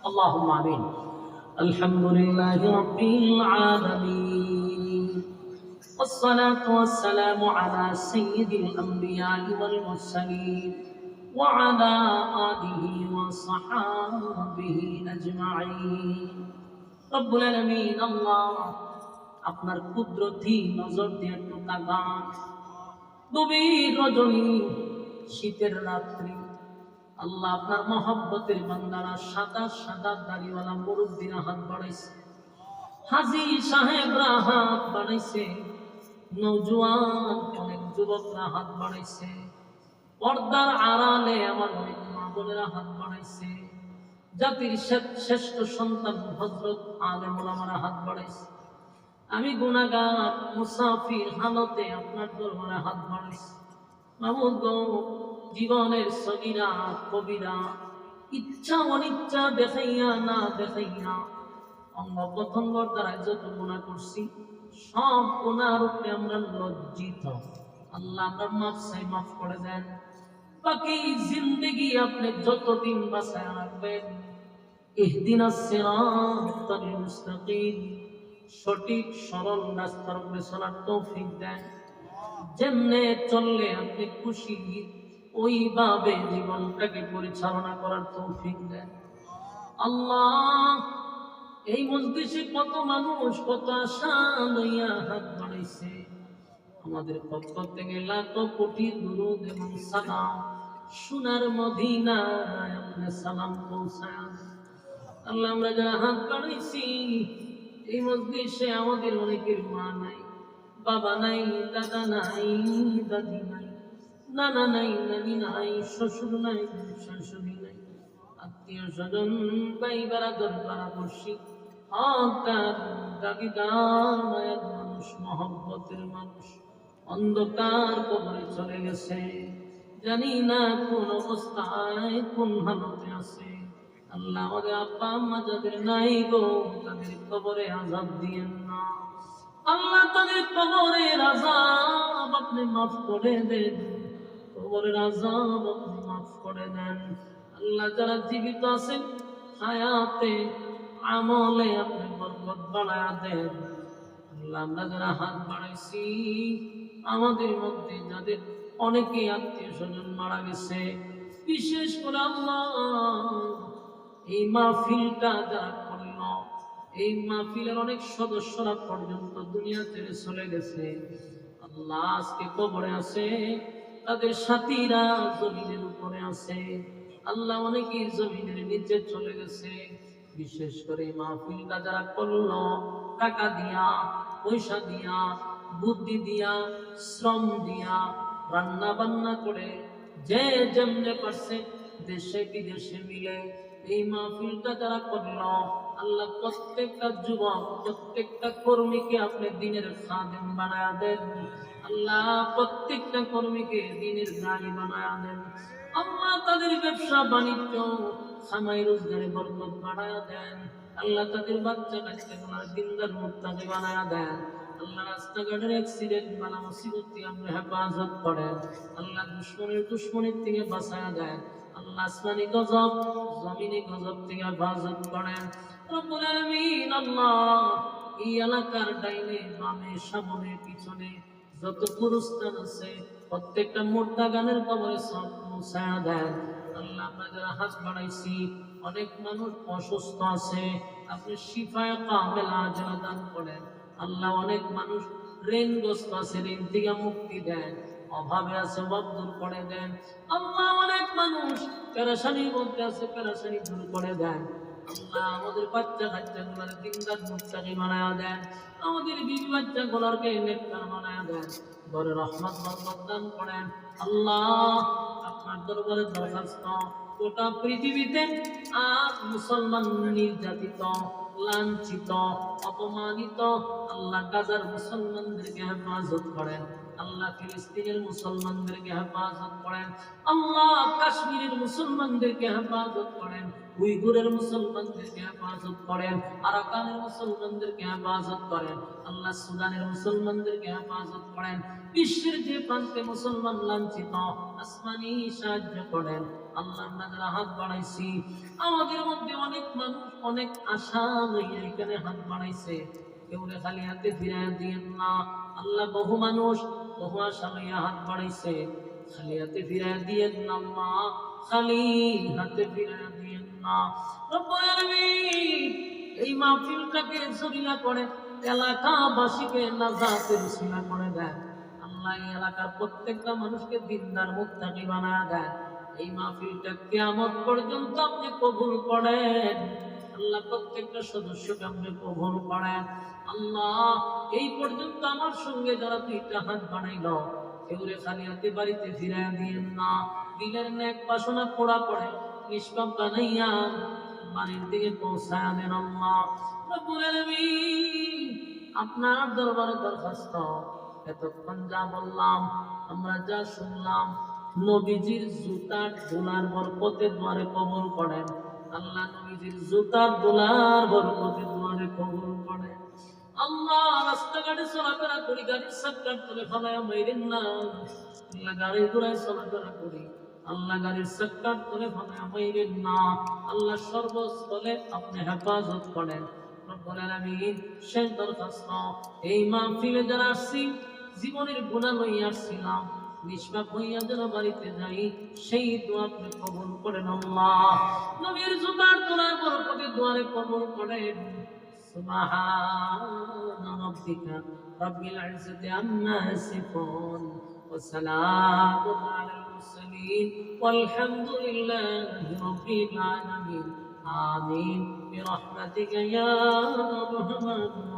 اللهم آمين. الحمد لله رب العالمين، والصلاة والسلام على سيد الأنبياء والمرسلين وعلى آله وصحابه أجمعين. رب العالمين আল্লাহ আপনার কুদরতি নজর দিয়ে একটু তাকান। গভীর রজনী, শীতের রাত্রি, আল্লাহ আপনার মহব্বতের বান্দারা সাদা সাদা দাড়িওয়ালা মুরব্বীরা হাত বাড়াইছে, হাজী সাহেবরা হাত বাড়াইছে, নওজোয়ান অনেক যুবকরা হাত বাড়াইছে, পর্দার আড়ালে আমার অনেক মা বোনেরা হাত বাড়াইছে, জাতির শ্রেষ্ঠ সন্তান হযরত আলেম ওলামারা হাত বাড়াইছে। আমি গুনাহগার মুসাফির হালতে আপনার দরবারে হাত বাড়াইছি। মাবুদ গো, জীবনের সগীরা কবিরা, ইচ্ছা অনিচ্ছা দেখাইয়া না দেখাইয়া অঙ্গ প্রত্যঙ্গর দ্বারা যত গুনাহ করছি, সব গুনাহর উপরে আমরা লজ্জিত। আল্লাহ আমরা মাফ করে দেন। বাকি জিন্দেগি আপনি যতদিন বাঁচায় রাখবেন, ইহদিনাস সিরাতাল মুস্তাকিম, সঠিক সরল রাস্তার উপরে চলার তৌফিক দেন। যেমনে চললে আপনি খুশি, ওইভাবে জীবনটাকে পরিচালনা করার তৌফিক দেন। আল্লাহ, এই মজলিসে কত মানুষ কত আশা লইয়া হাত বাড়াইছে, আমাদের পক্ষ থেকে লাখ কোটি দুরূদ এবং সালাম সোনার মদিনায় আপনি সালাম পৌঁছান। আল্লাহ, আমরা যারা হাত বাড়াইছি, এই মজলিসে আমাদের অনেকের মা নাই, বাবা নাই, দাদা নাই, দাদি নাই, নানা নাই, নানি নাই, শ্বশুর নাই, শাশুড়ি নাই, আত্মীয় স্বজন, ভাই বেড়াদর পাড়াপড়শি, হকার দাবিদার মায়ের মানুষ, মহব্বতের মানুষ অন্ধকার কবরে চলে গেছে। জানি না কোন অবস্থায় কোন হালতে আছে। আল্লাহ, আমাদের আব্বা আম্মা যাদের নাই গো, তাদের কবরে আযাব দিয়েন না। আল্লাহ, তাদের কবরের আযাব আপনি মাফ করে দেন, কবরের আযাব আপনি মাফ করে দেন। আল্লাহ, যারা জীবিত আছেন, হায়াতে আমলে আপনি বরকত বাড়ায়া দেন। আল্লাহ, আমরা যারা হাত বাড়াইছি, আমাদের মধ্যে যাদের অনেকে আত্মীয় স্বজন মারা গেছে, বিশেষ করে আল্লাহ এই মাহফিলটা যারা করল, এই মাহফিলের অনেক সদস্যরা পর্যন্ত দুনিয়া ছেড়ে চলে গেছে। আল্লাহ, আজকে কবরে আছে, তাদের সাথীরা জমিনের উপরে আছে। আল্লাহ, অনেকেই জমিনের নিচে চলে গেছে। বিশেষ করে মাহফিলটা যারা করল, টাকা দিয়া, পয়সা দিয়া, বুদ্ধি দিয়া, শ্রম দিয়া, রান্না বান্না করে, যে যেমনে পারছে দেশে বিদেশে মিলে এই মাহফিলটা যারা করল, আল্লাহ প্রত্যেকটা যুবক, প্রত্যেকটা কর্মীকে আপনি দিনের খাদেম বানায়া দেন। আল্লাহ, প্রত্যেকটা কর্মীকে দিনের দাঁড়ি বানায়া দেন। আল্লাহ, তাদের ব্যবসা বাণিজ্য খামাই রোজগারে বরকত বাড়ায়া দেন। আল্লাহ, তাদের বাচ্চা কাচ্চাগুলোর দিনদার মুত্তাকি বানায়া দেন। আল্লাহ, রাস্তাঘাটের অ্যাক্সিডেন্ট বালা মুসিবত থেকে আপনি হেফাজত করেন। আল্লাহ, দুশ্মনের থেকে বাঁচায়া দেন। আল্লাহ, আসমানি গজব, জমিনি গজব থেকে হেফাজত করেন। রব্বুল আলামিন, আল্লাহ, এই এলাকার ডাইনে বামে সামনে পিছনে যত গুরুস্থান আছে, প্রত্যেকটা মুর্দা গানের কবরে সব পৌঁছায়া দেন। আল্লাহ, আমরা যারা হাত বাড়াইছি, অনেক মানুষ অসুস্থ আছে, আপনি শিফায়ে কামেলা আজল দান করেন। আল্লাহ, অনেক মানুষ ঋণগ্রস্ত আছে, ঋণ থেকে মুক্তি দেন। অভাবে আছে, অভাব দূর করে দেন। আল্লাহ, অনেক মানুষ পেরেশানির মধ্যে আছে, পেরেশানি দূর করে দেন। আল্লাহ, আমাদের বাচ্চা কাচ্চাগুলোর দিনদার মুত্তাকি বানায়া দেন। আমাদের বিবি বাচ্চাগুলোকে নেককার বানায়া দেন। ঘরে রহমত বরকত দান করেন। আল্লাহ, আপনার দরবারে দরখাস্ত, গোটা পৃথিবীতে আজ মুসলমান নির্যাতিত, লাঞ্ছিত, অপমানিত, আল্লাহ গাজার মুসলমানদেরকে হেফাজত করেন। আল্লাহ ফিলিস্তিনের মুসলমানদেরকে হেফাজত করেন, আল্লাহ কাশ্মীরের মুসলমানদেরকে হেফাজত করেন, উইগুরের মুসলমানদেরকে হেফাজত করেন, আরাকানের মুসলমানদেরকে হেফাজত করেন, আল্লাহ সুদানের মুসলমানদেরকে হেফাজত করেন। বিশ্বের যে প্রান্তে মুসলমান লাঞ্ছিত, আসমানি সাহায্য করেন। আল্লাহ আমরা যারা হাত বাড়াইছি, আমাদের মধ্যে অনেক মানুষ অনেক আশা লইয়া এখানে হাত বাড়াইছে, কেউ খালি হাতে ফিরাইয়া দিয়েন না। আল্লাহ বহু মানুষ বহু আশা লইয়া হাত বাড়াইছে, খালি হাতে ফিরাইয়া দিয়েন না মা, খালি হাতে ফিরাইয়া দিয়েন না। রব্বুল আলামিন এই মাহফিলটাকে জরিয়া করে এলাকাবাসীকে নাজাতের উসিলা করে দেন। আল্লাহ এই এলাকার প্রত্যেকটা মানুষকে দিনদার মুত্তাকি বানায় দেন। এই মাহফিলটা কিয়ামত পর্যন্ত আপনি কবুল করেন। আল্লাহ প্রত্যেকটা সদস্যকে আপনি কবুল করেন। আল্লাহ এই পর্যন্ত আমার সঙ্গে যারা দুইটা হাত বানাইল, কেউরে খালি হাতে বাড়িতে ফিরাইয়া দিয়েন না। দিলের নেক বাসনা পোড়া পড়ে নিষ্পাপ বানাইয়া বাড়ির দিকে পৌঁছায় দেন। আল্লাহ রব্বুল আলামিন আপনার দরবারে দরখাস্ত, এতক্ষণ যা বললাম, আমরা যা শুনলাম, নবীজির জুতার দোলার বরকতে দ্বারে কবুল করেন। আল্লাহ নবীজির জুতার দোলার বরকতে দ্বারে কবুল করেন। আল্লাহ রাস্তাঘাটে চলাফেরা করি, গাড়ির সাক্কার তুলে ফেলায় মাইরেন না। আল্লাহ গাড়ি ঘোড়ায় চলাফেরা করি, আল্লাহ গাড়ির সাক্কার তুলে ফেলায় মাইরেন না। আল্লাহ সর্বস্থলে আপনি হেফাজত করেন। রব্বুল আলামিন শেষ দরখাস্ত, এই মাহফিলে যারা আসছি জীবনের গুনাহ লইয়া আসছিলাম, নিষ্পাপ হইয়া যেন বাড়িতে যাই, সেই দোয়া আপনি কবুল করেন। আল্লাহ নবীর জুতার তোলার বরকতে দোয়ারে কবুল করেন। সুবহান রাব্বিকা রাব্বিল ইজ্জাতি আম্মা ইয়াসিফুন ওয়া সালামুন আলাল মুরসালিন ওয়ালহামদু লিল্লাহি রাব্বিল আলামিন। آمين برحمتك يا أرحم الراحمين.